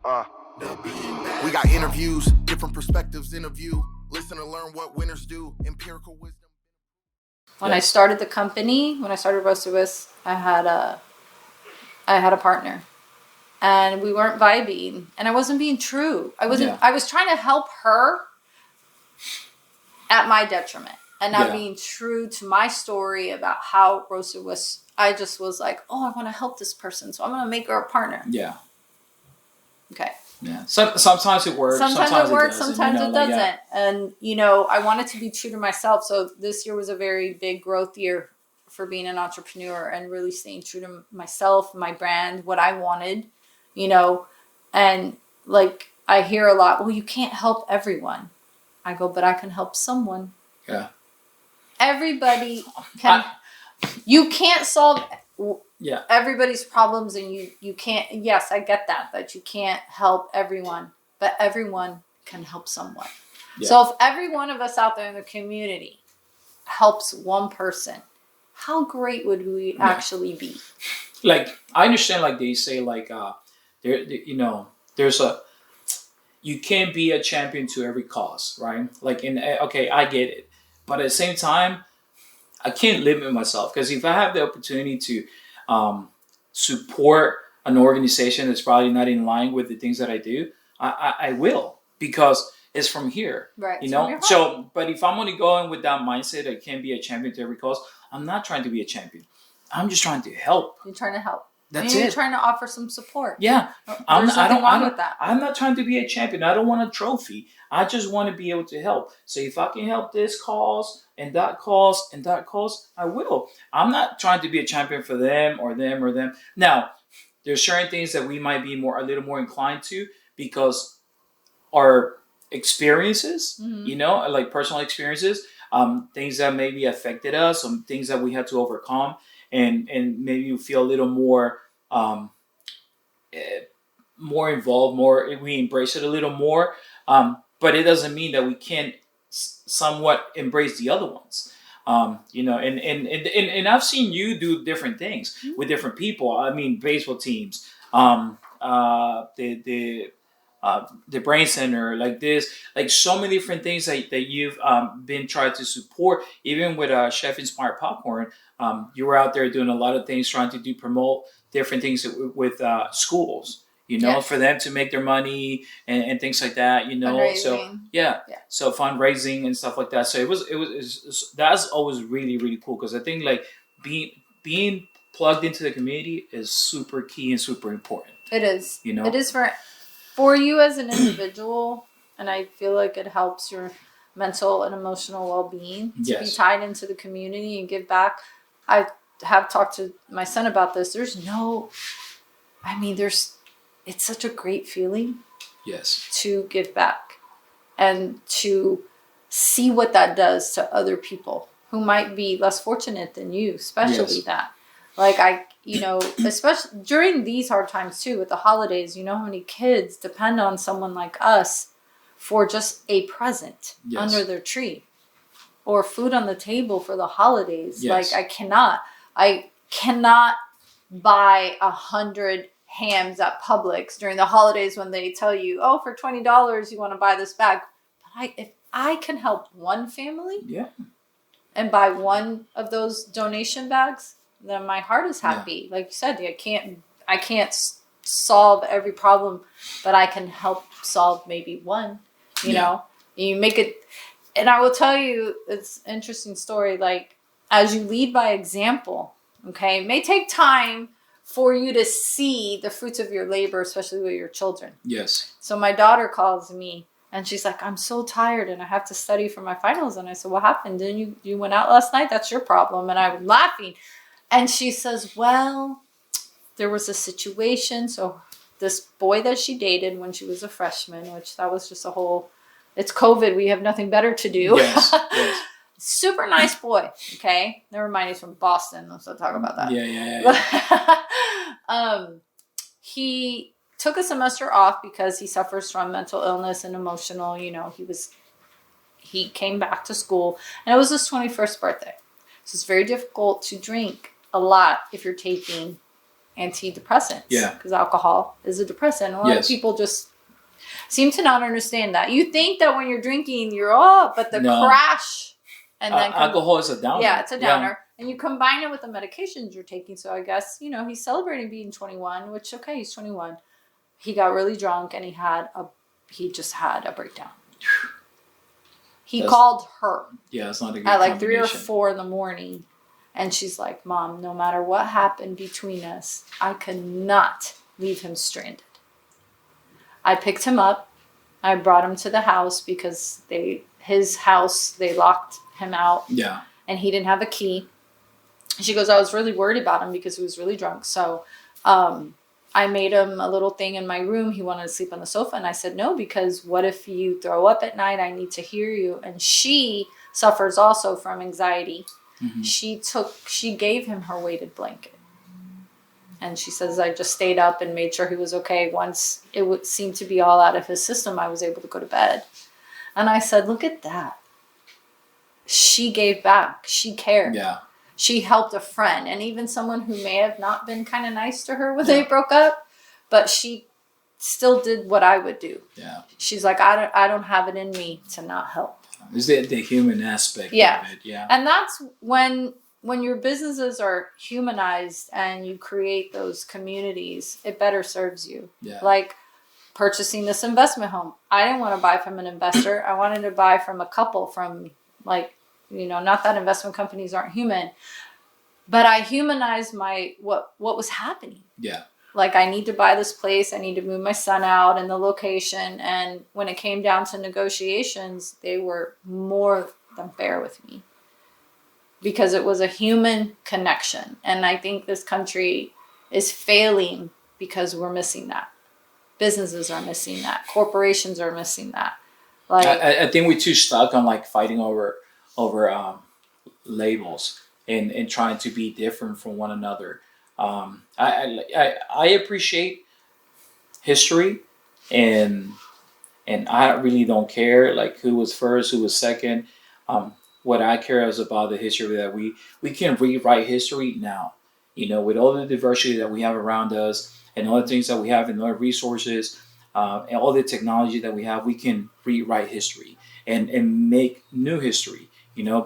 Uh, we got interviews, different perspectives, interview, listen and learn what winners do, empirical wisdom. When I started the company, when I started Roasted With, I had a partner, and we weren't vibing, and I wasn't being true. I was trying to help her at my detriment, and not being true to my story about how Roasted was. I just was like, oh, I want to help this person, so I'm going to make her a partner. Yeah. Okay. Yeah. Sometimes it works. Sometimes it works. Sometimes it doesn't. And, I wanted to be true to myself. So this year was a very big growth year for being an entrepreneur and really staying true to myself, my brand, what I wanted, and like I hear a lot, well, you can't help everyone. I go, but I can help someone. Yeah. Everybody can. You can't solve everybody's problems, and you can't. Yes, I get that you can't help everyone, but everyone can help someone. Yeah. So if every one of us out there in the community helps one person, how great would we actually be? Like, I understand, like they say, like there's you can't be a champion to every cause, right? Like, I get it, but at the same time, I can't limit myself, because if I have the opportunity to support an organization that's probably not in line with the things that I do, I will, because it's from here, right? So, but if I'm only going with that mindset, I can't be a champion to every cause. I'm not trying to be a champion. I'm just trying to help. You're trying to help. That's it. You're trying to offer some support. Yeah. There's nothing wrong with that. I'm not trying to be a champion. I don't want a trophy. I just want to be able to help. So if I can help this cause and that cause and that cause, I will. I'm not trying to be a champion for them or them or them. Now, there's certain things that we might be a little more inclined to, because our experiences, like personal experiences, things that maybe affected us, some things that we had to overcome, and maybe you feel a little more involved, we embrace it a little more, but it doesn't mean that we can't somewhat embrace the other ones, and I've seen you do different things with different people. I mean, baseball teams, the brain center, like this, like so many different things that you've been trying to support. Even with Chef Inspired Popcorn, you were out there doing a lot of things, trying to promote different things with schools, yes, for them to make their money and things like that, So so fundraising and stuff like that. So it was that's always really, really cool, because I think like being plugged into the community is super key and super important. It is. It is for you as an individual, and I feel like it helps your mental and emotional well-being to be tied into the community and give back. I have talked to my son about this. It's such a great feeling. Yes. To give back and to see what that does to other people who might be less fortunate than you, especially that. Like especially during these hard times too, with the holidays, how many kids depend on someone like us for just a present under their tree or food on the table for the holidays. Yes. Like I cannot buy 100 hams at Publix during the holidays when they tell you, oh, for $20 you want to buy this bag. But if I can help one family and buy one of those donation bags, then my heart is happy. Like you said, I can't solve every problem, but I can help solve maybe one. You make it, and I will tell you, it's an interesting story. Like, as you lead by example, okay, it may take time for you to see the fruits of your labor, especially with your children. Yes. So my daughter calls me and she's like, I'm so tired and I have to study for my finals. And I said, what happened? Didn't you went out last night? That's your problem. And I was laughing. And she says, well, there was a situation. So this boy that she dated when she was a freshman, which that was just it's COVID. We have nothing better to do. Yes, yes. Super nice boy. Okay. Never mind. He's from Boston. Let's not talk about that. Yeah. He took a semester off because he suffers from mental illness and emotional, he came back to school and it was his 21st birthday. So it's very difficult to drink a lot if you're taking antidepressants. Yeah. Because alcohol is a depressant. A lot of people just seem to not understand that. You think that when you're drinking, you're but the crash and then alcohol is a downer. Yeah, it's a downer. Yeah. And you combine it with the medications you're taking. So I guess, he's celebrating being 21, which, okay, he's 21. He got really drunk and he just had a breakdown. He called her. Yeah, it's not a good at like 3 or 4 in the morning. And she's like, Mom, no matter what happened between us, I could not leave him stranded. I picked him up. I brought him to the house because his house, they locked him out. Yeah. And he didn't have a key. She goes, I was really worried about him because he was really drunk. So I made him a little thing in my room. He wanted to sleep on the sofa. And I said, no, because what if you throw up at night? I need to hear you. And she suffers also from anxiety. Mm-hmm. She gave him her weighted blanket. And she says, I just stayed up and made sure he was okay. Once it would seem to be all out of his system, I was able to go to bed. And I said, look at that. She gave back. She cared. Yeah. She helped a friend. And even someone who may have not been kind of nice to her when they broke up, but she still did what I would do. Yeah. She's like, I don't have it in me to not help. Is the human aspect of it? Yeah. And that's when your businesses are humanized and you create those communities, it better serves you. Yeah. Like purchasing this investment home. I didn't want to buy from an investor. I wanted to buy from a couple from not that investment companies aren't human, but I humanized what was happening. Yeah. Like, I need to buy this place. I need to move my son out and the location. And when it came down to negotiations, they were more than fair with me because it was a human connection. And I think this country is failing because we're missing that. Businesses are missing that. Corporations are missing that. Like, I think we're too stuck on like fighting over labels and trying to be different from one another. I appreciate history and I really don't care like who was first, who was second. What I care is about the history that we can rewrite history now. With all the diversity that we have around us and all the things that we have and all the resources and all the technology that we have, we can rewrite history and make new history,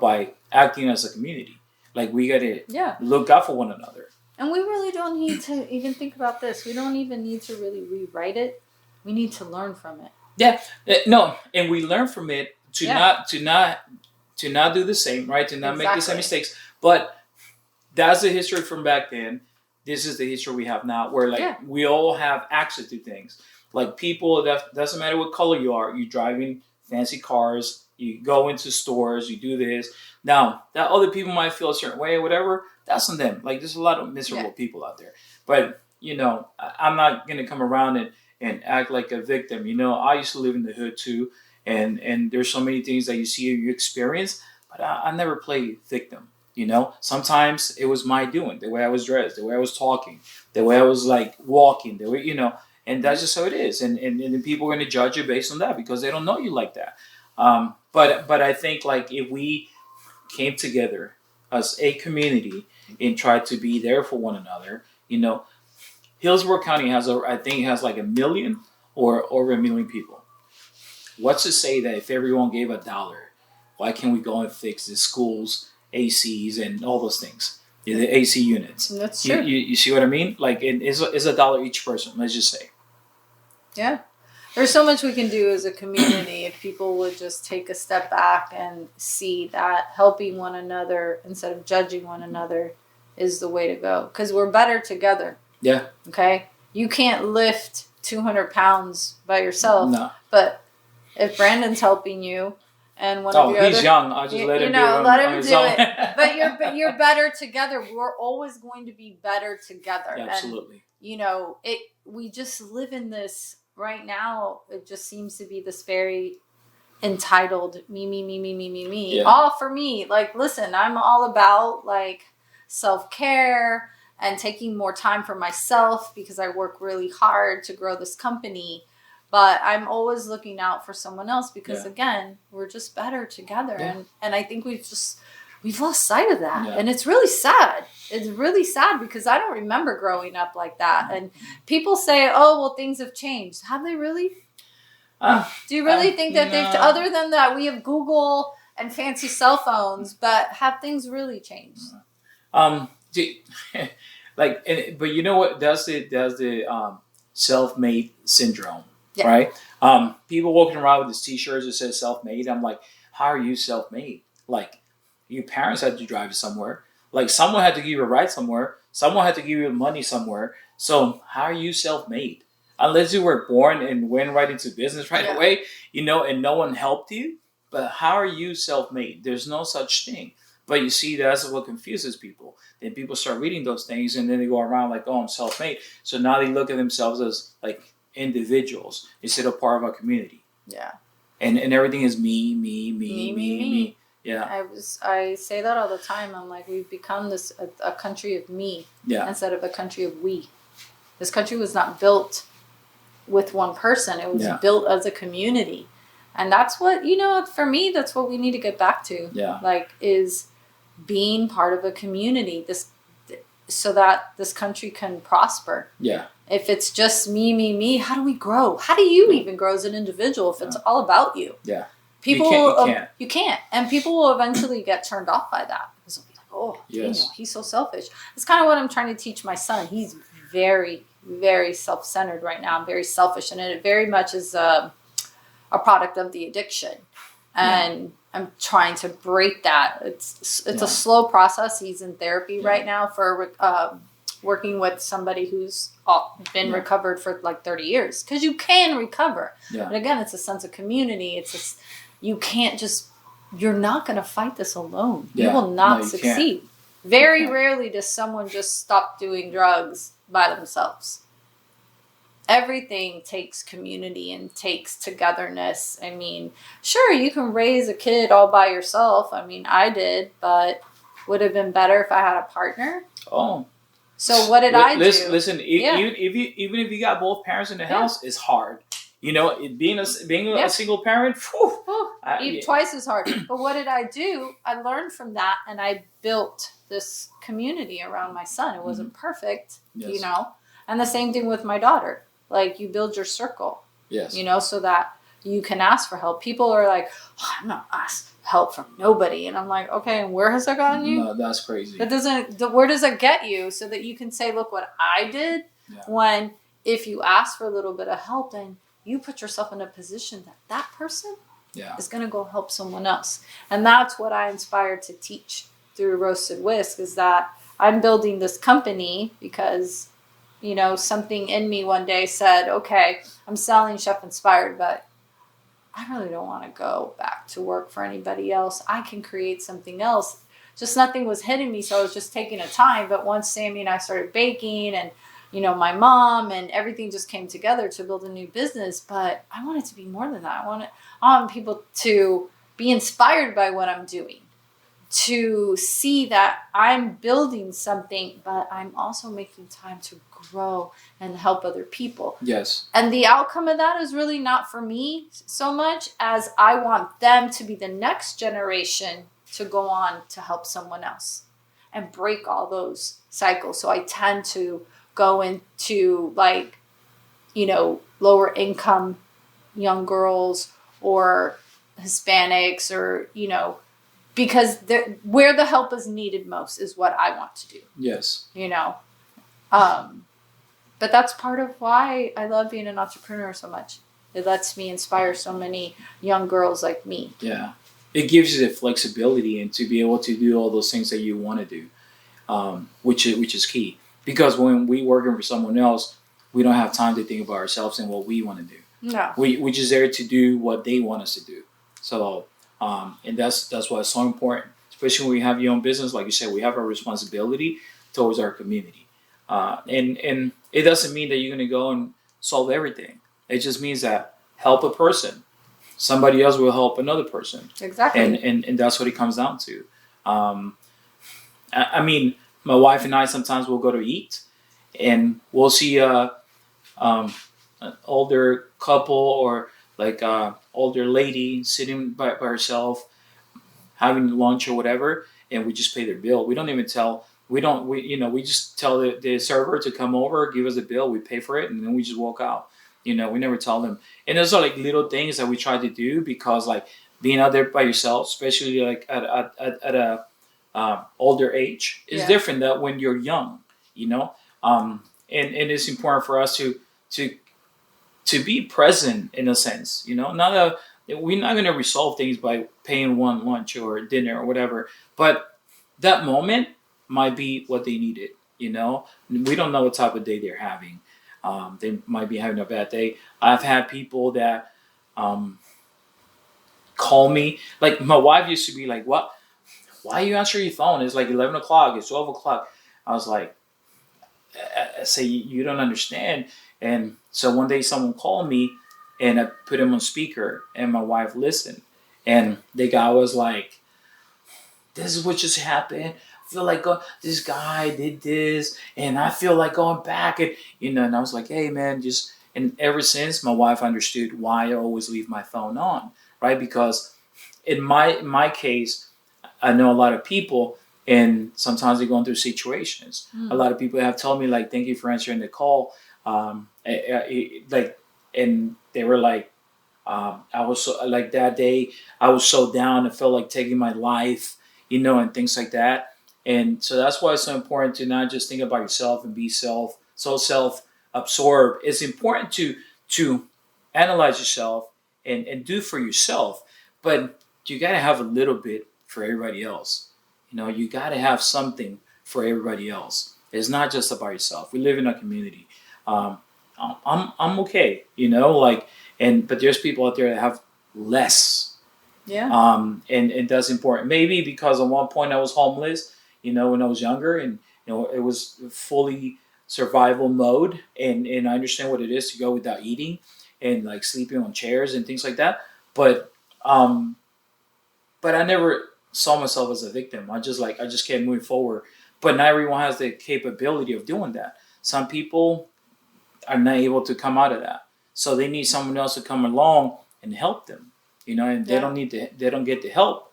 by acting as a community. Like we got to look out for one another. And we really don't need to even think about this. We don't even need to really rewrite it. We need to learn from it. Yeah, no, and we learn from it to not do the same, right? To not make the same mistakes. But that's the history from back then. This is the history we have now, where we all have access to things. Like people, that doesn't matter what color you are. You're driving fancy cars. You go into stores. You do this. Now that other people might feel a certain way or whatever, that's on them. Like there's a lot of miserable people out there. But I'm not gonna come around and act like a victim. I used to live in the hood too, and there's so many things that you see and you experience. But I never played victim. Sometimes it was my doing, the way I was dressed, the way I was talking, the way I was like walking, the way and that's just how it is. And then people are going to judge you based on that because they don't know you like that. But I think like if we came together as a community and tried to be there for one another, Hillsborough County has like 1 million or over 1 million people. What's to say that if everyone gave $1, why can't we go and fix the schools, ACs, and all those things? The AC units. That's true. You see what I mean? Like it's $1 each person. Let's just say. Yeah. There's so much we can do as a community if people would just take a step back and see that helping one another instead of judging one another is the way to go. Because we're better together. Yeah. Okay? You can't lift 200 pounds by yourself. No. But if Brandon's helping you and one of your he's young. I'll just let him do it. Let him do it. But you're better together. We're always going to be better together. Absolutely. And, we just live in this. Right now, it just seems to be this very entitled me. Yeah. All for me. Like, listen, I'm all about like self-care and taking more time for myself because I work really hard to grow this company. But I'm always looking out for someone else because again, we're just better together. Yeah. And I think we've lost sight of that. Yeah. And it's really sad. It's really sad because I don't remember growing up like that. And people say, oh, well, things have changed. Have they really? Do you really think that they've, other than that, we have Google and fancy cell phones, but have things really changed? But you know what? That's the self-made syndrome, Yeah. right? People walking around with these T-shirts that says self-made. I'm like, how are you self-made? Like, your parents had to drive you somewhere. Like, someone had to give you a ride somewhere. Someone had to give you money somewhere. So how are you self-made? Unless you were born and went right into business right away, and no one helped you. But how are you self-made? There's no such thing. But you see, that's what confuses people. Then people start reading those things, and then they go around like, oh, I'm self-made. So now they look at themselves as like individuals instead of part of a community. Yeah. And everything is me. Yeah. I say that all the time. I'm like, we've become a country of me instead of a country of we. This country was not built with one person. It was built as a community. And that's what, for me, that's what we need to get back to. Yeah. Like, is being part of a community, so that this country can prosper. Yeah. If it's just me, how do we grow? How do you even grow as an individual if it's all about you? Yeah. People, you can't. And people will eventually get turned off by that. Because they'll be like, oh, Daniel, he's so selfish. It's kind of what I'm trying to teach my son. He's very, very self-centered right now. I'm very selfish. And it very much is a product of the addiction. And I'm trying to break that. It's a slow process. He's in therapy right now for working with somebody who's been recovered for like 30 years. Because you can recover. Yeah. But again, it's a sense of community. You can't you're not going to fight this alone. Yeah. You will not succeed. Very rarely does someone just stop doing drugs by themselves. Everything takes community and takes togetherness. I mean, sure, you can raise a kid all by yourself. I mean, I did, but would have been better if I had a partner. Oh. So what did I do? Listen, even if you got both parents in the house, it's hard. Being a single parent, twice as hard. But what did I do? I learned from that, and I built this community around my son. It wasn't perfect, and the same thing with my daughter. Like, you build your circle, so that you can ask for help. People are like, oh, I'm not asking help from nobody. And I'm like, okay, and where has that gotten you? No, that's crazy. Where does it get you so that you can say, look what I did? Yeah. When if you ask for a little bit of help, then you put yourself in a position that person is going to go help someone else. And that's what I inspired to teach through Roasted Whisk, is that I'm building this company because something in me one day said, okay, I'm selling Chef Inspired, but I really don't want to go back to work for anybody else. I can create something else. Just nothing was hitting me, so I was just taking a time. But once Sammy and I started baking and, my mom and everything just came together to build a new business. But I want it to be more than that. I want people to be inspired by what I'm doing, to see that I'm building something, but I'm also making time to grow and help other people. Yes. And the outcome of that is really not for me so much as I want them to be the next generation to go on to help someone else and break all those cycles. So I tend to go into lower income young girls or Hispanics or, because where the help is needed most is what I want to do. Yes. But that's part of why I love being an entrepreneur so much. It lets me inspire so many young girls like me. Yeah. It gives you the flexibility and to be able to do all those things that you want to do, which is key. Because when we working for someone else, we don't have time to think about ourselves and what we want to do. No. We're just there to do what they want us to do. So, and that's why it's so important, especially when we have your own business. Like you said, we have a responsibility towards our community. And it doesn't mean that you're going to go and solve everything. It just means that help a person. Somebody else will help another person. Exactly. And that's what it comes down to. I mean, my wife and I sometimes will go to eat and we'll see an older couple or like older lady sitting by herself having lunch or whatever. and we just pay their bill. We don't even tell. We just tell the server to come over, give us the bill, we pay for it, and then we just walk out. We never tell them. And those are like little things that we try to do, because like being out there by yourself, especially like at a older age, is different than when you're young. And it's important for us to be present in a sense. Not we're not going to resolve things by paying one lunch or dinner or whatever, but that moment might be what they needed. We don't know what type of day they're having. They might be having a bad day. I've had people that call me. Like my wife used to be like, "What? Why you answer your phone? It's like 11 o'clock. It's 12 o'clock." I was like, I say, "You don't understand." And so one day someone called me, and I put him on speaker, and my wife listened. And the guy was like, "This is what just happened. I feel like this guy did this, and I feel like going back." And I was like, "Hey, man, just." And ever since, my wife understood why I always leave my phone on, right? Because in my case, I know a lot of people, and sometimes they're going through situations. A lot of people have told me, like, "Thank you for answering the call." And they were like, I was so, like, that day I was so down, I felt like taking my life, and things like that. And so that's why it's so important to not just think about yourself and be self-absorbed. It's important to analyze yourself and do for yourself, but you got to have a little bit for everybody else. You got to have something for everybody else. It's not just about yourself. We live in a community. I'm okay, but there's people out there that have less. Yeah. And that's important. Maybe because at one point I was homeless, when I was younger, and it was fully survival mode, and I understand what it is to go without eating and like sleeping on chairs and things like that. But I never saw myself as a victim. I just kept moving forward. But not everyone has the capability of doing that. Some people are not able to come out of that, so they need someone else to come along and help them. And they don't get the help,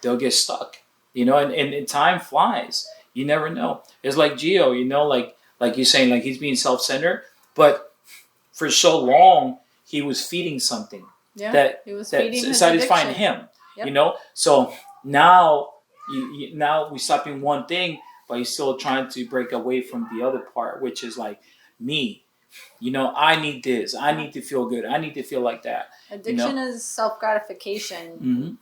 they'll get stuck. And time flies. You never know. It's like Gio, like you're saying, like he's being self-centered, but for so long he was feeding something that satisfying him. Yep. So now now we stop in one thing, but he's still trying to break away from the other part, which is like me. I need this. I need to feel good. I need to feel like that. Addiction is self-gratification.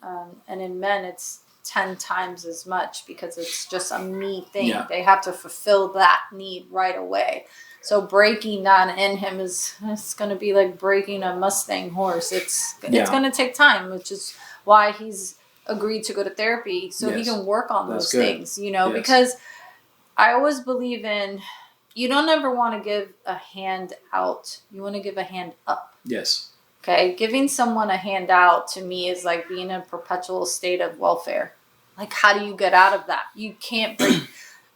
And in men, it's 10 times as much, because it's just a me thing. Yeah. They have to fulfill that need right away. So breaking that in him it's going to be like breaking a Mustang horse. It's going to take time, which is why he's agreed to go to therapy, so he can work on those things, because I always believe in, you don't ever want to give a hand out. You want to give a hand up. Yes. Okay. Giving someone a hand out to me is like being in a perpetual state of welfare. Like, how do you get out of that? You can't break,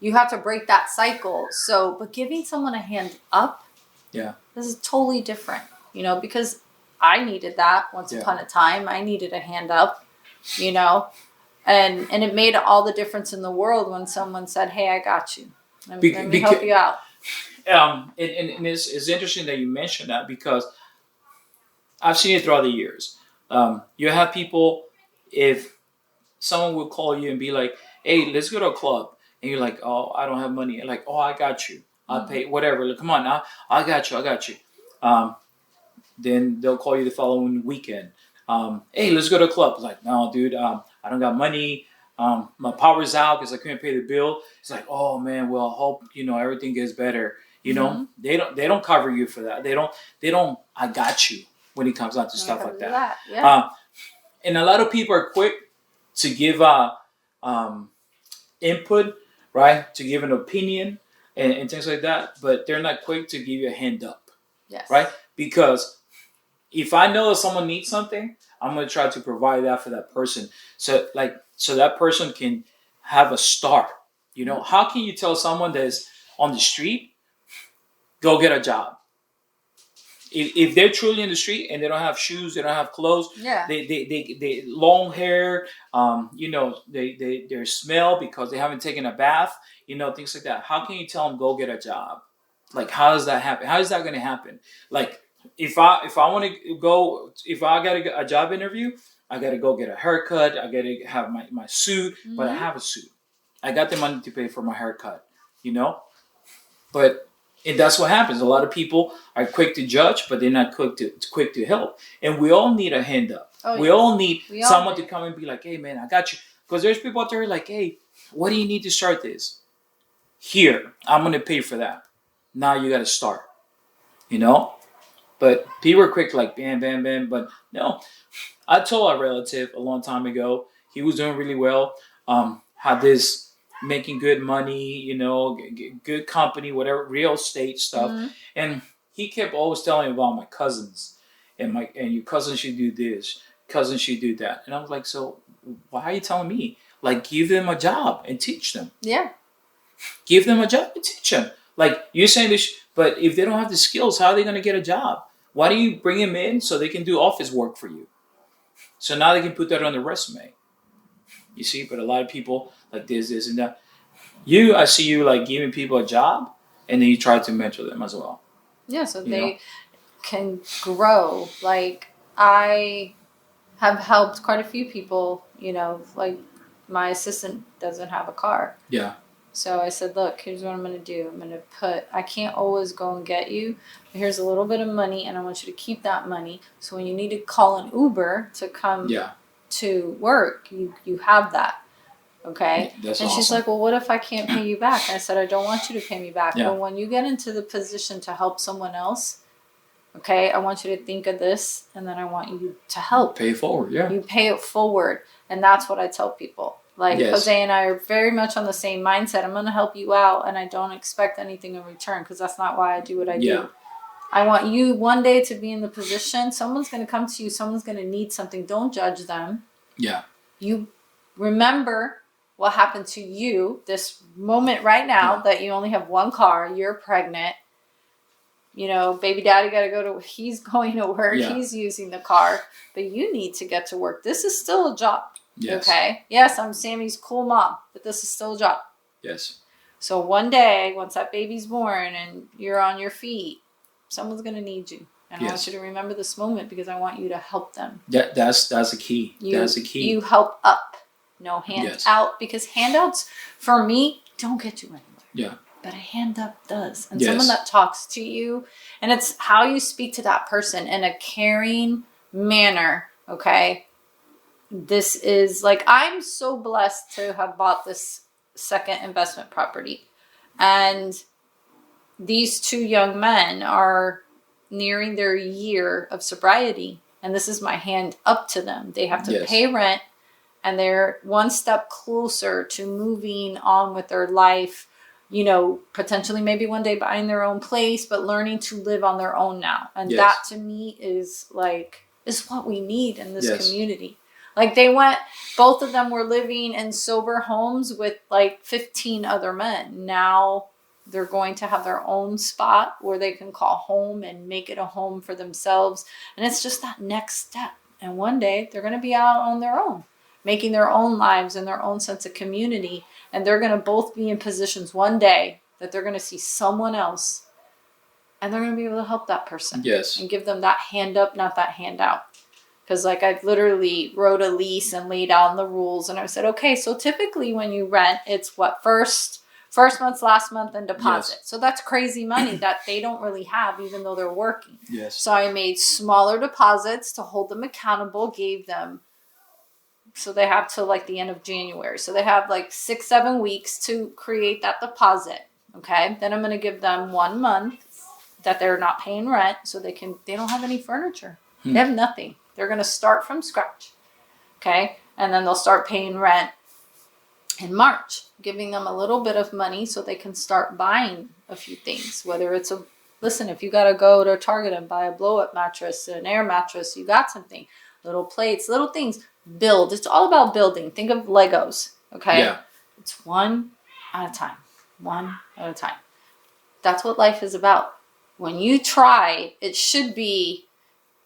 you have to break that cycle. So, but giving someone a hand up, this is totally different, because I needed that once upon a time. I needed a hand up, and it made all the difference in the world when someone said, "Hey, I got you. Let me help you out." And it's interesting that you mentioned that, because I've seen it throughout the years. You have people, if someone will call you and be like, "Hey, let's go to a club," and you're like, "Oh, I don't have money," and like, "Oh, I got you. I'll pay whatever. Like, come on now, I got you. Then they'll call you the following weekend. "Hey, let's go to a club." It's like, "No, dude, I don't got money. My power's out because I couldn't pay the bill." It's like, "Oh man, well, I hope everything gets better." They don't cover you for that. They don't. I got you when it comes down to stuff like that. And a lot of people are quick to give input, right? To give an opinion and things like that, but they're not quick to give you a hand up. Yes. Right? Because if I know that someone needs something, I'm going to try to provide that for that person. So that person can have a start. How can you tell someone that's on the street, go get a job? if they're truly in the street and they don't have shoes, they don't have clothes, Yeah. they long hair, they smell because they haven't taken a bath, things like that. How can you tell them go get a job? Like, how does that happen? How is that going to happen? Like, if I want to go, if I got a job interview, I got to go get a haircut. I got to have my suit, but I have a suit. I got the money to pay for my haircut, But and that's what happens. A lot of people are quick to judge, but they're not quick to help. And we all need a hand up. We all need someone to come and be like, hey, man, I got you. Because there's people out there like, hey, what do you need to start this? Here, I'm going to pay for that. Now you got to start, But people are quick like, bam, bam, bam. But no, I told a relative a long time ago, he was doing really well, had this making good money, good company, whatever, real estate stuff. Mm-hmm. And he kept always telling me about my cousins and your cousin should do this, cousin should do that. And I was like, so why are you telling me? Like, give them a job and teach them. Yeah. Give them a job and teach them. Like, you're saying this, but if they don't have the skills, how are they going to get a job? Why don't you bring them in so they can do office work for you? So now they can put that on their resume. You see, but a lot of people like this, and that. I see you like giving people a job, and then you try to mentor them as well. Yeah, so they can grow. Like, I have helped quite a few people, like my assistant doesn't have a car. Yeah. So I said, look, here's what I'm going to do. I'm going to I can't always go and get you. Here's a little bit of money, and I want you to keep that money. So when you need to call an Uber to come to work, you have that. Okay? That's and awesome. She's like, well, what if I can't pay you back? I said, I don't want you to pay me back. Yeah. But when you get into the position to help someone else, okay, I want you to think of this, and then I want you to help. Pay it forward, yeah. You pay it forward. And that's what I tell people. Like, Jose and I are very much on the same mindset. I'm going to help you out, and I don't expect anything in return, because that's not why I do what I do. I want you one day to be in the position, someone's going to come to you, someone's going to need something. Don't judge them. Yeah. You remember what happened to you this moment right now, that you only have one car, you're pregnant. Baby daddy he's going to work, he's using the car, but you need to get to work. This is still a job. Yes. Okay? Yes, I'm Sammy's cool mom, but this is still a job. Yes. So one day, once that baby's born and you're on your feet, someone's going to need you. And I want you to remember this moment, because I want you to help them. That's a key. That's a key. You help up, no hand out, because handouts, for me, don't get you anywhere. Yeah. But a hand up does. And someone that talks to you, and it's how you speak to that person in a caring manner, okay? This is like, I'm so blessed to have bought this second investment property. And these two young men are nearing their year of sobriety. And this is my hand up to them. They have to pay rent, and they're one step closer to moving on with their life. Potentially maybe one day buying their own place, but learning to live on their own now. And that to me is what we need in this community. Like, both of them were living in sober homes with like 15 other men. Now they're going to have their own spot where they can call home and make it a home for themselves. And it's just that next step. And one day they're going to be out on their own, making their own lives and their own sense of community. And they're going to both be in positions one day that they're going to see someone else, and they're going to be able to help that person. Yes. And give them that hand up, not that hand out. Because I literally wrote a lease and laid out the rules, and I said, okay, so typically when you rent, it's what, first month, last month, and deposit. So that's crazy money that they don't really have, even though they're working. Yes. So I made smaller deposits to hold them accountable, gave them, so they have till like the end of January. So they have like 6-7 weeks to create that deposit. Okay. Then I'm going to give them 1 month that they're not paying rent, so they don't have any furniture. They have nothing. They're going to start from scratch. Okay. And then they'll start paying rent in March, giving them a little bit of money so they can start buying a few things. Whether it's if you got to go to Target and buy a blow-up mattress, an air mattress, you got something. Little plates, little things. Build. It's all about building. Think of Legos. Okay. Yeah. It's one at a time. One at a time. That's what life is about. when you try, it should be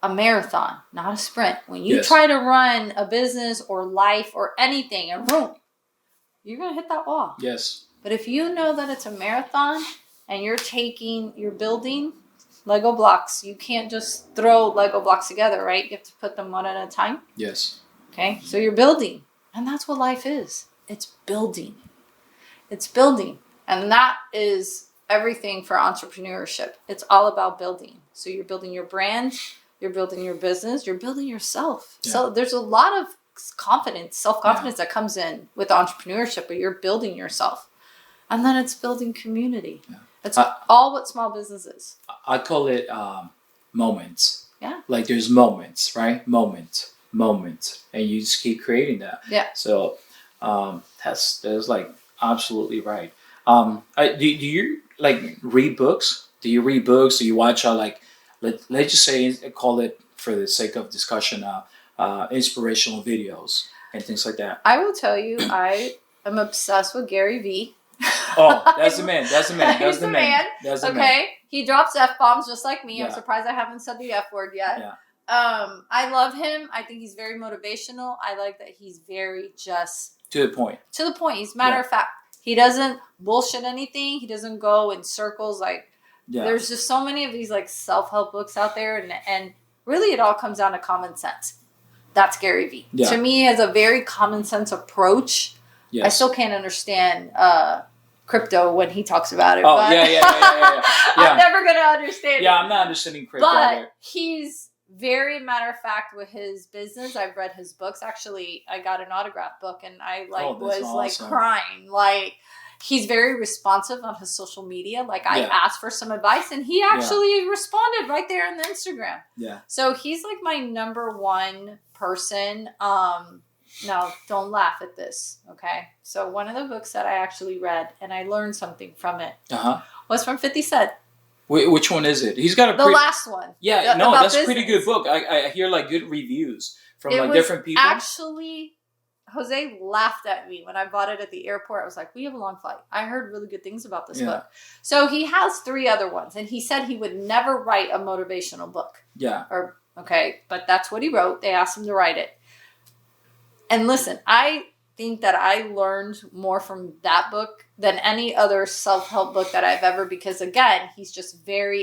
a marathon, not a sprint. When you Yes. try to run a business or life or anything, and boom, you're going to hit that wall. Yes. But if you know that it's a marathon and you're building Lego blocks, you can't just throw Lego blocks together, right? You have to put them one at a time. Yes. Okay, so you're building. And that's what life is. It's building. It's building. And that is everything for entrepreneurship. It's all about building. So you're building your brand, you're building your business, you're building yourself. Yeah. So there's a lot of confidence, self-confidence that comes in with entrepreneurship, but you're building yourself. And then it's building community. Yeah. It's all what small business is. I call it moments. Yeah. Like there's moments, right? Moment, and you just keep creating that. Yeah. So that's like absolutely right. Do you like read books? Do you read books? Do you watch let's just say, call it for the sake of discussion, inspirational videos and things like that? I will tell you, I am obsessed with Gary Vee. Oh, that's the man. That's the man. That's He's the the man. man. That's the man. Okay, he drops F-bombs just like me. I'm Yeah. surprised I haven't said the F word yet. Yeah. I love him. I think he's very motivational. I like that he's very just To the point. to the point. He's matter of fact. He doesn't bullshit anything. He doesn't go in circles. Like Yeah. there's just so many of these like self-help books out there, and really it all comes down to common sense. That's Gary Vee. Yeah. To me, he has a very common sense approach. Yes. I still can't understand crypto when he talks about it. Oh, but yeah. I'm never going to understand Yeah, it. I'm not understanding crypto But either. he's very matter of fact with his business. I've read his books. Actually, I got an autograph book and I was awesome. crying. Like he's very responsive on his social media. Like I Yeah. asked for some advice and he actually responded right there in the Instagram. Yeah. So he's like my number one person. Now, don't laugh at this, okay? So one of the books that I actually read, and I learned something from it, was from 50 Cent. Which one is it? He's got a The last one. Yeah, about that's a business. pretty good book. I hear like good reviews from It like was different people. Actually, Jose laughed at me when I bought it at the airport. I was like, we have a long flight. I heard really good things about this book. So he has 3 other ones, and he said he would never write a motivational book. Yeah. But that's what he wrote. They asked him to write it. And listen, I think that I learned more from that book than any other self-help book that I've ever, because again,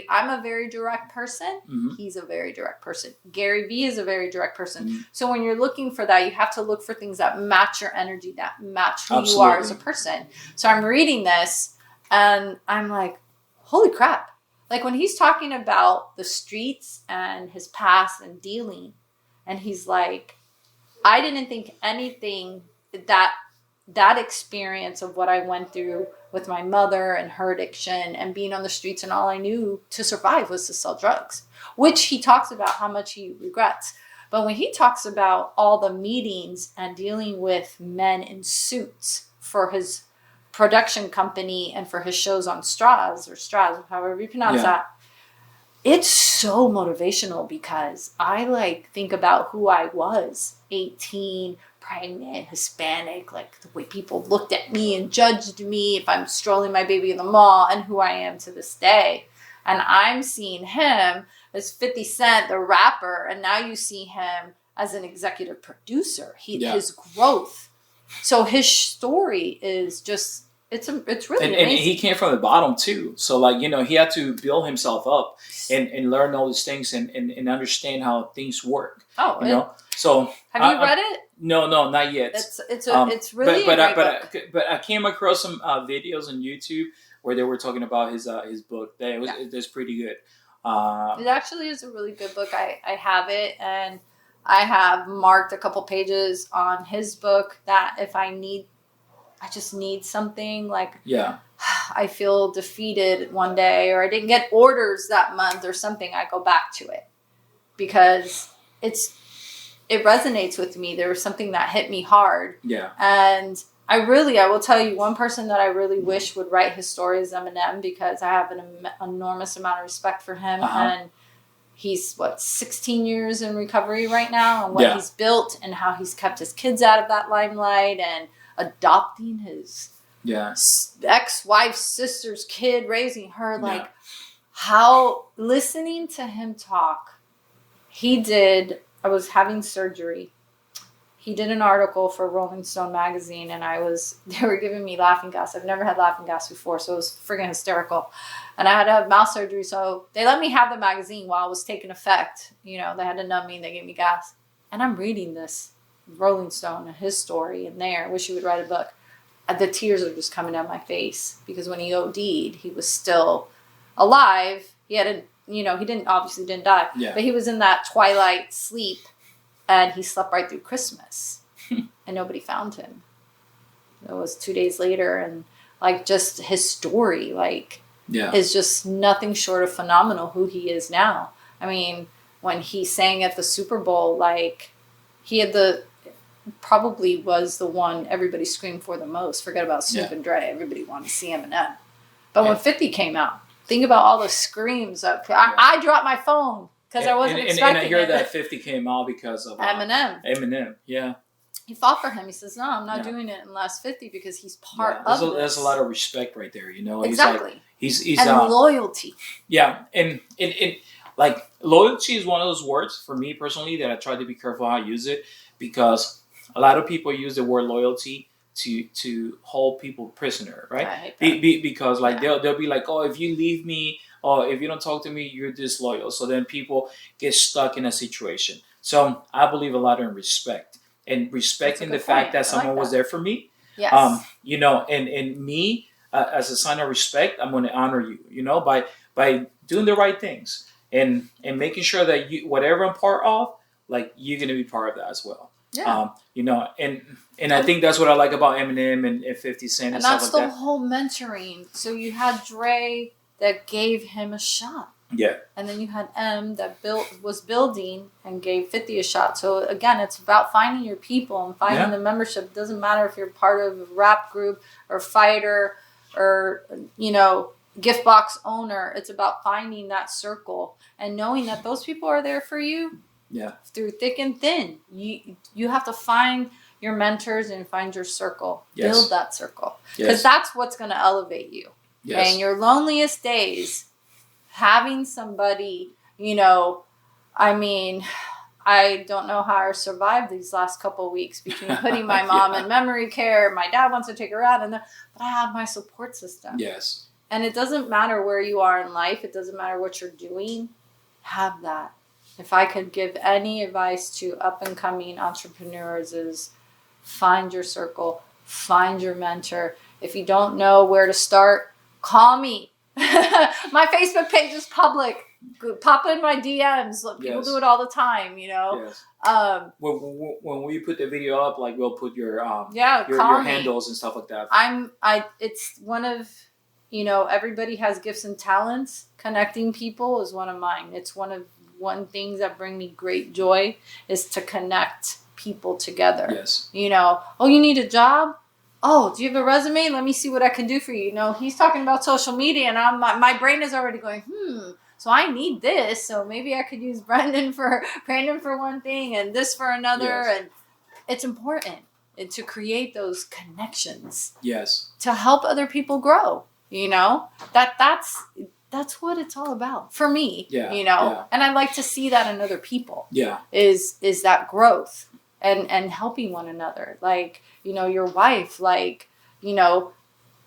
I'm a very direct person. Mm-hmm. He's a very direct person. Gary Vee is a very direct person. Mm-hmm. So when you're looking for that, you have to look for things that match your energy, that match who you are as a person. So I'm reading this and I'm like, holy crap. Like when he's talking about the streets and his past and dealing, and he's like, I didn't think anything that experience of what I went through with my mother and her addiction and being on the streets, and all I knew to survive was to sell drugs, which he talks about how much he regrets. But when he talks about all the meetings and dealing with men in suits for his production company and for his shows on Straws, however you pronounce that, it's so motivational because I think about who I was, 18, pregnant, Hispanic, like the way people looked at me and judged me if I'm strolling my baby in the mall, and who I am to this day. And I'm seeing him as 50 Cent, the rapper, and now you see him as an executive producer. His growth. So his story is just, it's really amazing. And he came from the bottom too. So he had to build himself up and learn all these things and understand how things work. So have you read it? No, not yet. It's really a great book. But I came across some videos on YouTube where they were talking about his book. It was pretty good. It actually is a really good book. I have it, and I have marked a couple pages on his book that if I just need something, I feel defeated one day, or I didn't get orders that month or something, I go back to it because it resonates with me. There was something that hit me hard. Yeah. And I will tell you, one person that I really wish would write his story is Eminem, because I have an enormous amount of respect for him. And he's 16 years in recovery right now, and what he's built and how he's kept his kids out of that limelight and adopting his ex-wife's sister's kid, raising her. how listening to him talk, I was having surgery. He did an article for Rolling Stone magazine, and they were giving me laughing gas. I've never had laughing gas before, so it was friggin' hysterical. And I had to have mouth surgery, so they let me have the magazine while it was taking effect. They had to numb me, and they gave me gas. And I'm reading this Rolling Stone and his story in there. I wish he would write a book. The tears are just coming down my face, because when he OD'd, he was still alive. He obviously didn't die, but he was in that twilight sleep. And he slept right through Christmas, and nobody found him. It was 2 days later, and just his story, is just nothing short of phenomenal. Who he is now. I mean, when he sang at the Super Bowl, he had probably was the one everybody screamed for the most. Forget about Snoop and Dre. Everybody wanted to see Eminem. But when 50 came out, think about all the screams. I dropped my phone. Because I wasn't expecting it. And I hear that 50 came out because of Eminem, yeah. He fought for him. He says, no, I'm not doing it unless 50, because he's part of this. There's a lot of respect right there, Exactly. He's and loyalty. Yeah, and loyalty is one of those words, for me personally, that I try to be careful how I use it, because a lot of people use the word loyalty to hold people prisoner, right? I hate that. Because they'll be like, oh, if you leave me, or if you don't talk to me, you're disloyal. So then people get stuck in a situation. So I believe a lot in respect, and respecting the fact that someone was there for me. Yes. And me, as a sign of respect, I'm going to honor you, by doing the right things and making sure that whatever I'm part of, you're going to be part of that as well. Yeah. And I think that's what I like about Eminem and 50 Cent and stuff like that. And that's the whole mentoring. So you had Dre that gave him a shot. Yeah. And then you had M that was building and gave 50 a shot. So again, it's about finding your people and finding the membership. It doesn't matter if you're part of a rap group or fighter or, gift box owner. It's about finding that circle and knowing that those people are there for you. Yeah. Through thick and thin. You have to find your mentors and find your circle. Yes. Build that circle. Because that's what's going to elevate you. Yes. And your loneliest days, having somebody, I don't know how I survived these last couple of weeks between putting my mom in memory care. My dad wants to take her out, but I have my support system. Yes. And it doesn't matter where you are in life. It doesn't matter what you're doing. Have that. If I could give any advice to up-and-coming entrepreneurs is find your circle, find your mentor. If you don't know where to start, call me. My Facebook page is public. Pop in my DMs. People do it all the time, Yes. When we put the video up, we'll put your handles and stuff like that. It's one of, everybody has gifts and talents. Connecting people is one of mine. It's one things that bring me great joy is to connect people together. Yes. Oh, you need a job? Oh, do you have a resume? Let me see what I can do for you. He's talking about social media, and my brain is already going, so I need this. So maybe I could use Brandon for one thing and this for another. Yes. And it's important to create those connections. Yes. To help other people grow. That's what it's all about for me. Yeah. And I like to see that in other people. Yeah. Is that growth and helping one another. Your wife,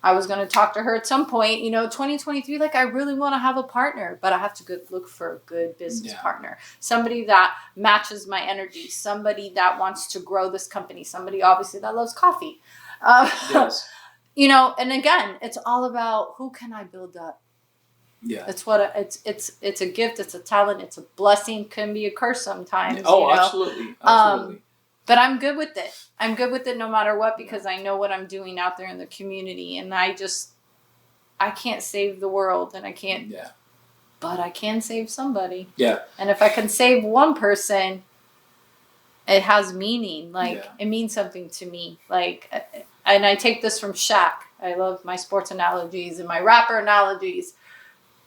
I was going to talk to her at some point, 2023, I really want to have a partner, but I have to look for a good business partner. Somebody that matches my energy, somebody that wants to grow this company, somebody obviously that loves coffee. Yes. And again, it's all about who can I build up? Yeah. It's it's a gift, it's a talent, it's a blessing, can be a curse sometimes. Oh, absolutely. Absolutely. But I'm good with it. I'm good with it no matter what, because I know what I'm doing out there in the community, and I can't save the world, and I can't. Yeah. But I can save somebody. Yeah. And if I can save one person, it has meaning. It means something to me. And I take this from Shaq. I love my sports analogies and my rapper analogies.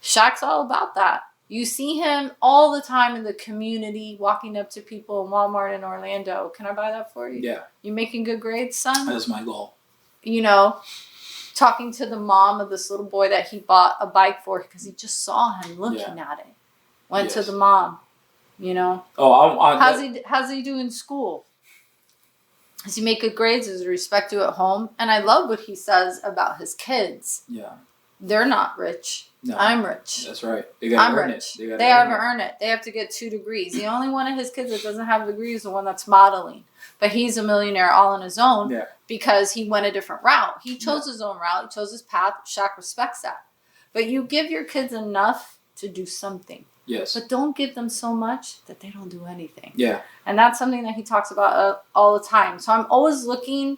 Shaq's all about that. You see him all the time in the community, walking up to people in Walmart in Orlando. Can I buy that for you? Yeah. You making good grades, son? That's my goal. talking to the mom of this little boy that he bought a bike for because he just saw him looking at it. Went to the mom, you know. Oh, how's he do in school? Does he make good grades? Does he respect you at home? And I love what he says about his kids. Yeah. They're not rich. No, I'm rich. That's right. They gotta earn rich. it. They have to earn it. They have to get 2 degrees. The only one of his kids that doesn't have a degree is the one that's modeling. But he's a millionaire all on his own because he went a different route. He chose his own route. He chose his path. Shaq respects that. But you give your kids enough to do something. Yes. But don't give them so much that they don't do anything. Yeah. And that's something that he talks about all the time. So I'm always looking,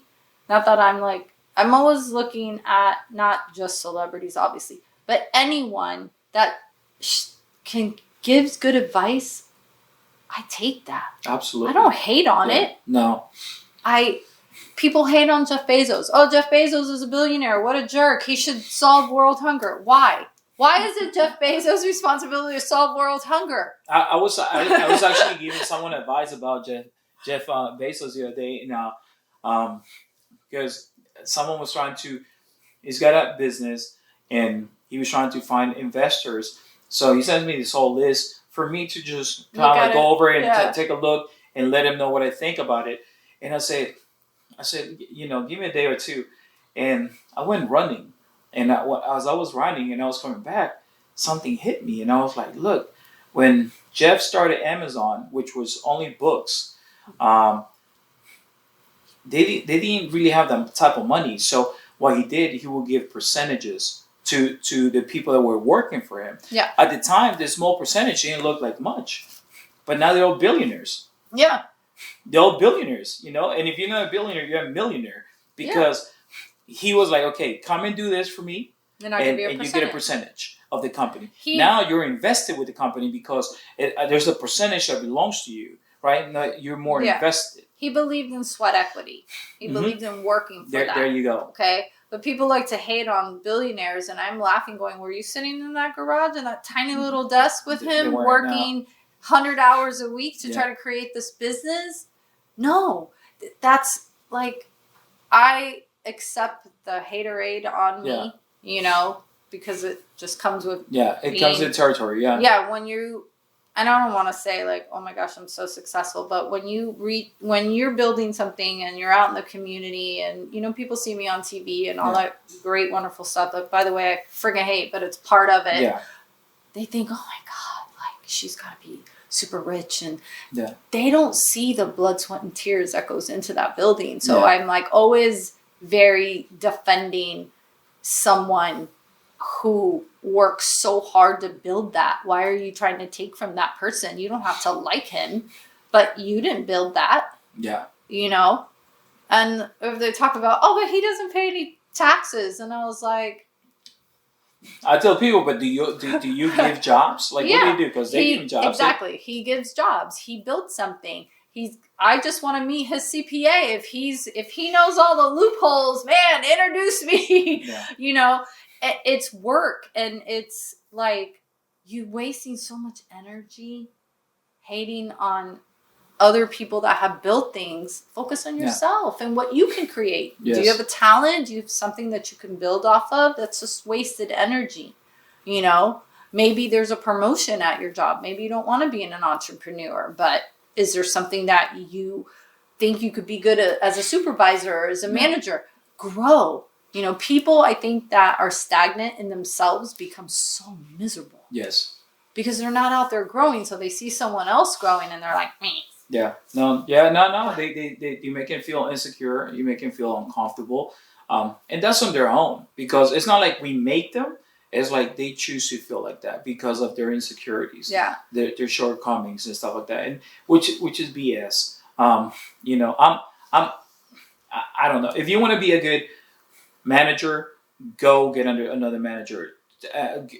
I'm always looking at not just celebrities, obviously, but anyone that gives good advice. I take that. Absolutely. I don't hate on it. No. People hate on Jeff Bezos. Oh, Jeff Bezos is a billionaire. What a jerk. He should solve world hunger. Why? Why is it Jeff Bezos' responsibility to solve world hunger? I was actually giving someone advice about Jeff Bezos the other day, because someone was he's got a business and he was trying to find investors. So he sends me this whole list for me to just kind of go over it and take a look and let him know what I think about it. And I said, give me a day or two. And I went running. And as I was running and I was coming back, something hit me. And I was like, look, when Jeff started Amazon, which was only books, they didn't really have that type of money. So what he did, he would give percentages to the people that were working for him. Yeah. At the time, the small percentage didn't look like much. But now they're all billionaires. Yeah. They're all billionaires, And if you're not a billionaire, you're a millionaire. Because he was like, okay, come and do this for me. And you get a percentage of the company. Now you're invested with the company because there's a percentage that belongs to you, right? Now you're more invested. He believed in sweat equity. He believed in working for that. There you go. Okay? But people like to hate on billionaires, and I'm laughing going, were you sitting in that garage in that tiny little desk with him working 100 hours a week to try to create this business? No. That's like, I accept the haterade on me, because it just comes with comes with territory, Yeah, when and I don't want to say like, oh my gosh, I'm so successful, but when you're building something and you're out in the community and, people see me on TV and all that great, wonderful stuff that, by the way, I friggin' hate, but it's part of it. Yeah. They think, oh my God, like she's got to be super rich. And they don't see the blood, sweat, and tears that goes into that building. So I'm like always very defending someone who works so hard to build that. Why are you trying to take from that person? You don't have to like him, but you didn't build that. Yeah. And if they talk about, oh, but he doesn't pay any taxes. And I was like, I tell people, but do you give jobs? Like, what do you do? Because they give jobs. Exactly. He gives jobs. He built something. I just want to meet his CPA. If he knows all the loopholes, man, introduce me. Yeah. It's work, and it's like you wasting so much energy hating on other people that have built things. Focus on yourself and what you can create. Yes. Do you have a talent? Do you have something that you can build off of? That's just wasted energy. Maybe there's a promotion at your job. Maybe you don't want to be an entrepreneur, but is there something that you think you could be good at as a supervisor or as a manager? Grow. People, I think, that are stagnant in themselves become so miserable. Yes. Because they're not out there growing, so they see someone else growing and they're like, me. Yeah. No. Yeah. No. They you make them feel insecure. You make them feel uncomfortable. And that's on their own, because it's not like we make them. It's like they choose to feel like that because of their insecurities. Yeah. Their shortcomings and stuff like that, and which is BS. I don't know. If you want to be a good manager, go get under another manager.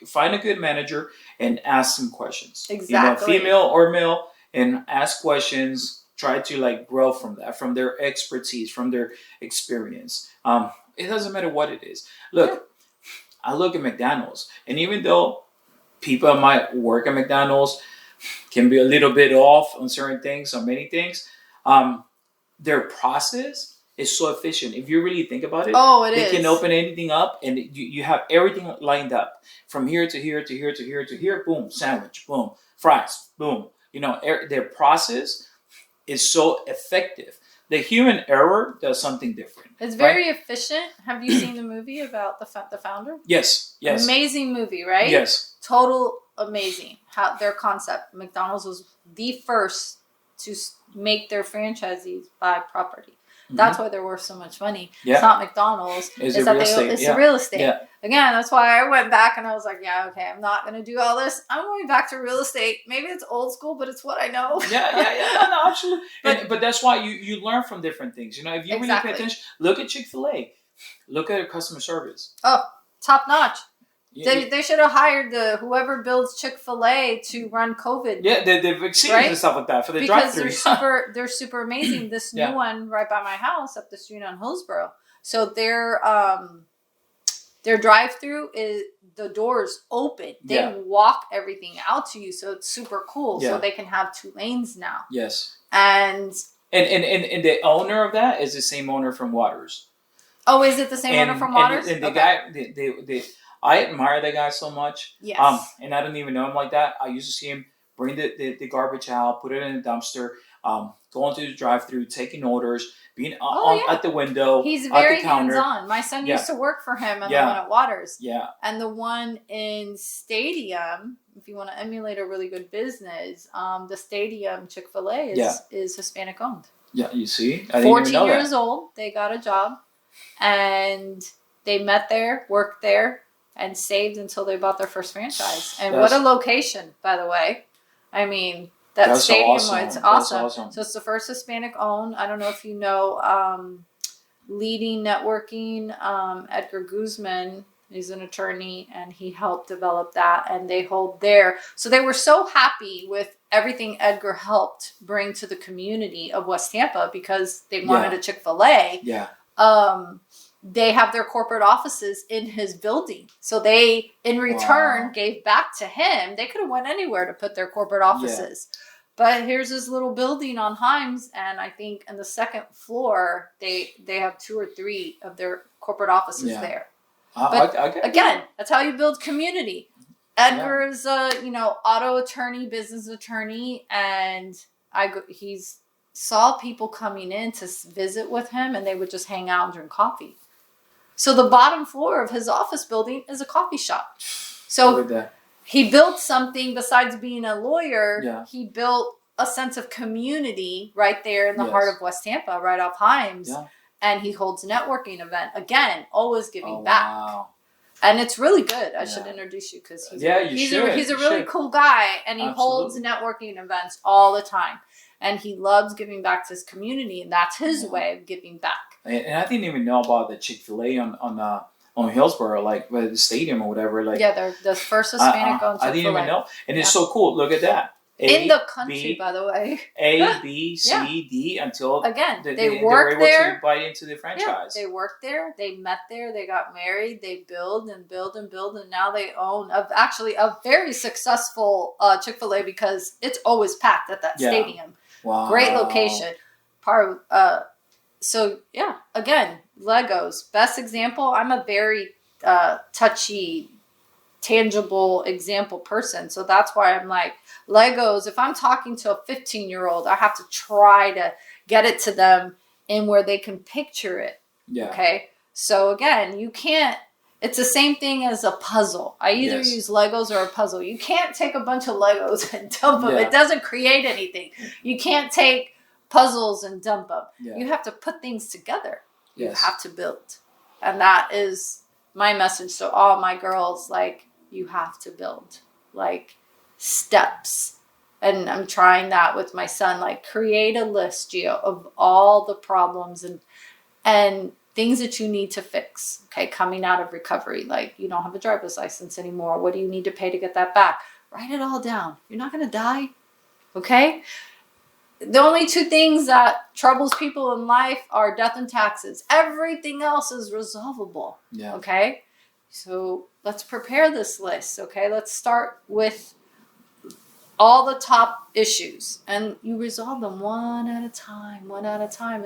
Find a good manager and ask some questions. Exactly. Female or male, and ask questions. Try to grow from that, from their expertise, from their experience. It doesn't matter what it is. Look, I look at McDonald's, and even though people might work at McDonald's can be a little bit off on certain things, on many things, their process is so efficient. If you really think about it, Oh, it they is. can open anything up, and you have everything lined up from here to here to here to here to here. Boom, sandwich. Boom, fries. Boom. Their process is so effective. The human error does something different. It's very efficient. Have you seen the movie about the founder? Yes. Amazing movie, right? Yes. Total amazing. How their concept. McDonald's was the first to make their franchisees buy property. That's why they're worth so much money. Yeah. It's not McDonald's. It's the real estate. Yeah. Again, that's why I went back and I was like, yeah, okay, I'm not going to do all this. I'm going back to real estate. Maybe it's old school, but it's what I know. Yeah. No, absolutely. But that's why you learn from different things. If you really pay attention, look at Chick-fil-A. Look at their customer service. Oh, top notch. Yeah, they should have hired whoever builds Chick-fil-A to run COVID. Yeah, the vaccines and stuff like that for the drive-thru. Because they're super amazing. This new one right by my house up the street on Hillsborough. So their drive-thru is the doors open. They walk everything out to you, so it's super cool. Yeah. So they can have 2 lanes now. Yes. And the owner of that is the same owner from Waters. Oh, is it the same owner from Waters? And the guy, I admire that guy so much. Yes. And I don't even know him like that. I used to see him bring the garbage out, put it in a dumpster, going to the drive-thru, taking orders, being at the window. He's very at the counter. hands-on. My son used to work for him, and the one at Waters. Yeah. And the one in Stadium, if you want to emulate a really good business, the Stadium Chick-fil-A is Hispanic owned. Yeah, you see? I didn't 14 even know years that. old, they got a job, and they met there, worked there, and saved until they bought their first franchise. And what a location, by the way. I mean, that stadium, awesome. It's awesome. That's awesome. So it's the first Hispanic owned. I don't know if you know Leading Networking, Edgar Guzman. He's an attorney, and he helped develop that, and they hold there. So they were so happy with everything Edgar helped bring to the community of West Tampa because they wanted a Chick-fil-A. Yeah. They have their corporate offices in his building. So they, in return, gave back to him. They could have went anywhere to put their corporate offices. Yeah. But here's this little building on Himes, and I think on the second floor, they have 2 or 3 of their corporate offices there. But again, that's how you build community. Edgar is a auto attorney, business attorney, and he's saw people coming in to visit with him, and they would just hang out and drink coffee. So the bottom floor of his office building is a coffee shop. So he built something besides being a lawyer. Yeah. He built a sense of community right there in the heart of West Tampa, right off Himes. Yeah. And he holds a networking event. Again, always giving back. Wow. And it's really good. I should introduce you because he's a really cool guy, and he holds networking events all the time. And he loves giving back to his community, and that's his way of giving back. And I didn't even know about the Chick-fil-A on Hillsborough, like the stadium or whatever. Like they're the first Hispanic-owned Chick-fil-A. I didn't even know, and it's so cool. Look at that. In the country, by the way. A, B, C, D, until again they were able to buy into the franchise. Yeah, they worked there, they met there, they got married, they build, and now they own a very successful Chick-fil-A because it's always packed at that stadium. Wow. Great location. So yeah, again, Legos, best example. I'm a very touchy, tangible example person. So that's why I'm like, Legos, if I'm talking to a 15-year-old, I have to try to get it to them in where they can picture it. Yeah. Okay. So again, you can't, it's the same thing as a puzzle. I either use Legos or a puzzle. You can't take a bunch of Legos and dump them. It doesn't create anything. You can't take puzzles and dump them. Yeah. You have to put things together. You have to build. And that is my message to all my girls. Like, you have to build. Like, steps. And I'm trying that with my son. Like, create a list, Gio, of all the problems and things that you need to fix. Okay, coming out of recovery. Like, you don't have a driver's license anymore. What do you need to pay to get that back? Write it all down. You're not going to die. Okay? The only 2 things that troubles people in life are death and taxes. Everything else is resolvable. Yeah. Okay? So let's prepare this list. Okay? Let's start with all the top issues, and you resolve them one at a time.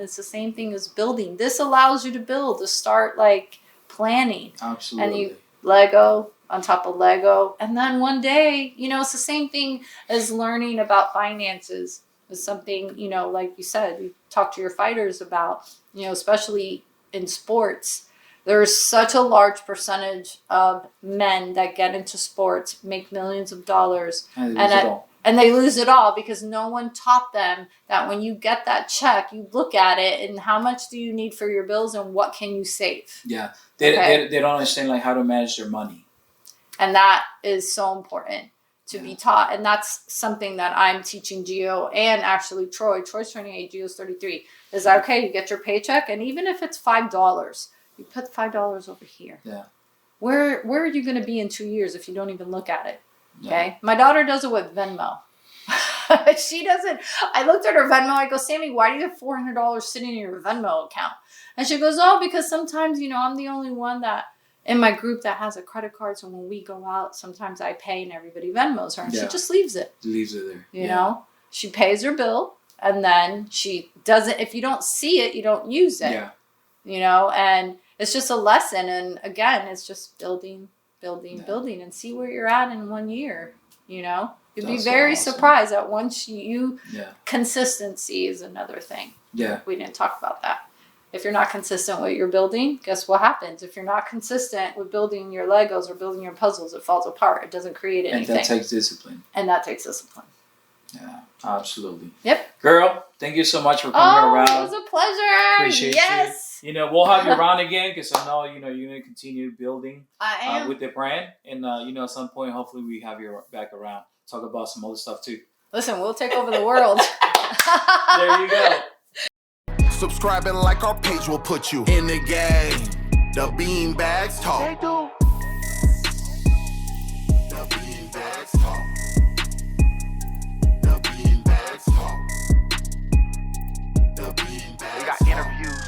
It's the same thing as building. This allows you to build, to start like planning. Absolutely. And you Lego on top of Lego. And then one day, it's the same thing as learning about finances. It's something, like you said, you talk to your fighters about, especially in sports. There's such a large percentage of men that get into sports, make millions of dollars, and they lose it all because no one taught them that when you get that check, you look at it and how much do you need for your bills and what can you save? Yeah, they don't understand like how to manage their money. And that is so important to be taught. And that's something that I'm teaching Gio and actually Troy. Troy's 28, Gio's 33. Is that okay? You get your paycheck, and even if it's $5, you put $5 over here. Yeah. Where are you going to be in 2 years if you don't even look at it? Yeah. Okay. My daughter does it with Venmo. She doesn't. I looked at her Venmo. I go, Sammy, why do you have $400 sitting in your Venmo account? And she goes, oh, because sometimes, I'm the only one that in my group that has a credit card. So when we go out, sometimes I pay and everybody Venmos her. And she just leaves it. Leaves it there. You know? She pays her bill and then she doesn't. If you don't see it, you don't use it. Yeah. And it's just a lesson. And again, it's just building, and see where you're at in 1 year. You'd be very surprised that once consistency is another thing. Yeah. We didn't talk about that. If you're not consistent with your building, guess what happens? If you're not consistent with building your Legos or building your puzzles, it falls apart. It doesn't create anything. And that takes discipline. Yeah, absolutely. Yep. Girl, thank you so much for coming around. It was a pleasure. Appreciate you. We'll have you around again because I know, you're going to continue building with the brand. And, at some point, hopefully we have you back around. Talk about some other stuff too. Listen, we'll take over the world. There you go. Subscribe and like our page, we'll put you in the game. The Beanbags Talk. They do. The Beanbags Talk. The Beanbags Talk. The Beanbags Talk. We got interviews.